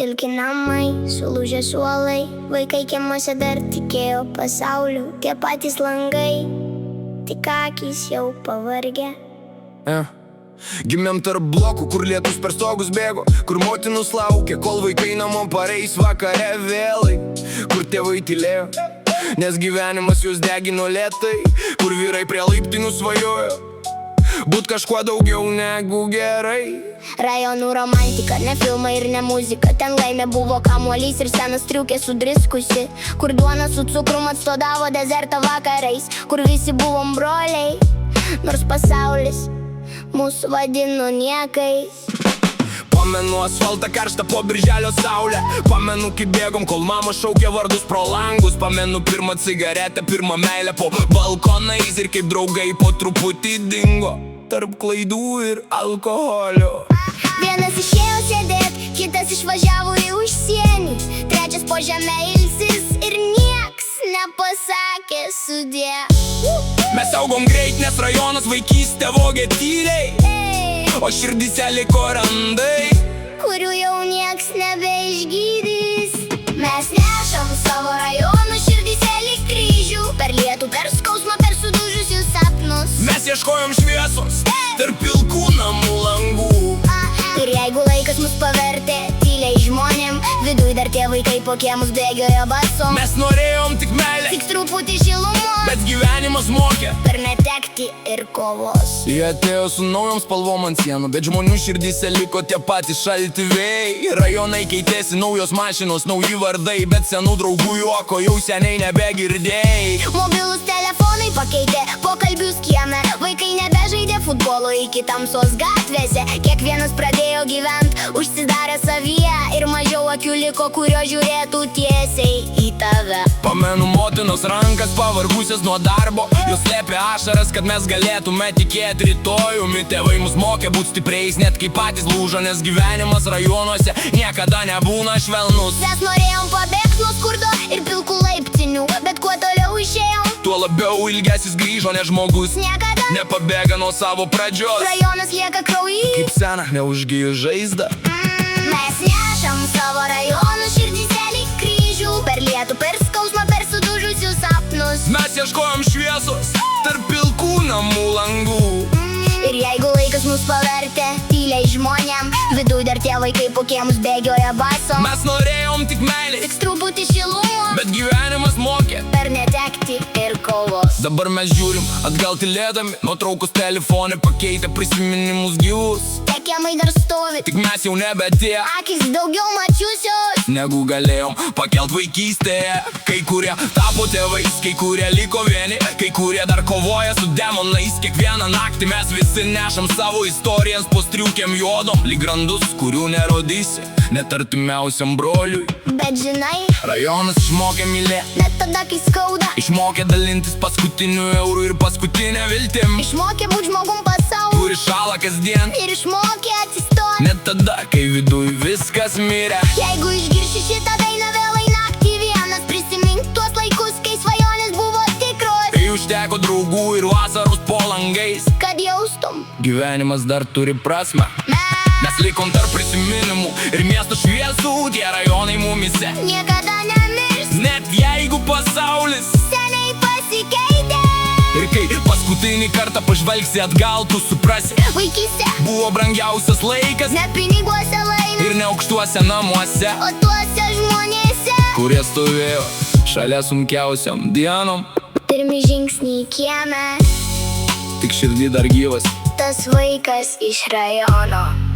Pilki namai, sulūžę suolai, vaikai kiemuose dar tikėjo pasauliu. Tie patys langai, tik akys jau pavargę. Gimėm tarp blokų, kur lietus per stogus bėgo, kur motinus laukė, kol vaikai namo pareis vakare vėlai, kur tėvai tylėjo, nes gyvenimas juos degino lėtai, kur vyrai prie laiptinių svajojo būt kažkuo daugiau negu gerai. Rajonų romantika, ne filmai ir ne muzika. Ten laimė buvo kamuolys ir senas striukė sudriskusi, kur duona su cukrum atstodavo dezertą vakarais, kur visi buvom broliai, nors pasaulis mūsų vadino niekais. Pamenu asfaltą karštą po birželio saulę, pamenu kaip bėgom, kol mama šaukė vardus pro langus, pamenu pirmą cigaretę, pirmą meilę po balkonais ir kaip draugai po truputį dingo tarp klaidų ir alkoholio. Vienas išėjo sėdėt, kitas išvažiavo į užsienį, trečias po žemę ilsis ir nieks nepasakė sudie. Mes augom greit, nes rajonas vaikystę vogė tyliai, o širdyse liko randai, kurių jau nieks nebeišgydys. Mes nešam savo rajonų širdyse lyg kryžių, per lietų, per skausmą, per sudužusius sapnus. Mes ieškojom šviesos tarp pilkų namų langų. Ir jeigu laikas mus pavertė tyliai žmonėm, viduj dar tie vaikai po kiemus bėgiojo basom. Mes norėjom tik meilę, tik truputį šilumos, bet gyvenimas mokė per netekti ir kovos. Jie atėjo su naujom spalvom ant sienų, bet žmonių širdyse liko tie patys šalti vėjai. Rajonai keitėsi, naujos mašinos, nauji vardai, bet senų draugų juoko jau seniai nebegirdėjai. Mobilus telefonai pakeitė pokalbius kieme, vaikai nebežaidė futbolo iki tamsos gatvėse. Kiekvienas pradėjo gyvent, užsidarė savyje, ir mažiau akių liko, kurio žiūrėtų tiesiai į tave. Pamenu motinos rankas pavargusias nuo darbo, jos slėpė ašaras, kad mes galėtume tikėti rytojumi. Tėvai mus mokė būt stipriais, net kai patys lūžo, nes gyvenimas rajonuose niekada nebūna švelnus. Mes norėjom pabėgti nuo skurdo ir pilkų laiptinių, bet kuo toliau išėjom, tuo labiau ilgesis grįžo, nes žmogus niekada nepabėga nuo savo pradžios. Rajonas lieka kraujy, kaip sena neužgyjus žaizda. Mes nešam savo rajonų širdyse lyg kryžių, per lietų, per skausmą, per sudužusius sapnus. Mes ieškojom šviesos tarp pilkų namų langų. Ir jeigu laikas mus pavertė tyliai žmonėm, viduj dar tie vaikai po kiemus bėgioja basom. Mes norėjom tik meilės, tik truputį šilumo, bet gyvenimas mokė per netekti ir kovos. Dabar mes žiūrim atgal tylėdami, nuotraukos telefone pakeitė prisiminimus gyvus. Tie kiemai dar stovi, tik mes jau nebe tie, akys daugiau mačiusios negu galėjom pakelt vaikystėje. Kai kurie tapo tėvais, kai kurie liko vieni, kai kurie dar kovoja su demonais. Kiekvieną naktį mes visi nešam savo istorijas po striukėm juodom, lyg randus, kurių nerodysi net artimiausiam broliui. Bet žinai, rajonas išmokė mylėt, net tada, kai skauda, išmokė dalintis paskutiniu eurų ir paskutinę viltim, išmokė būt žmogum pasauliu, kuri šala kasdien, ir išmokė atsistoti net tada, kai viduj viskas mirė. Jeigu išgirši šitą dainą vėlai naktį vienas, prisimink tuos laikus, kai svajonės buvo tikros, kai užteko draugų ir vasaros po langais, kad jaustum gyvenimas dar turi prasmę. Mes likom tarp prisiminimų ir miesto šviesų, tie rajonai mumise niekada nemirs, net jeigu pasaulis seniai pasikeitė. Ir kai paskutinį kartą pažvelgsi atgal, tu suprasi, vaikystė buvo brangiausias laikas, ne piniguose laimė ir ne aukštuose namuose, o tuose žmonėse, kurie stovėjo šalia sunkiausiam dienom. Pirmi žingsniai kieme, tik širdį dar gyvas tas vaikas iš rajono.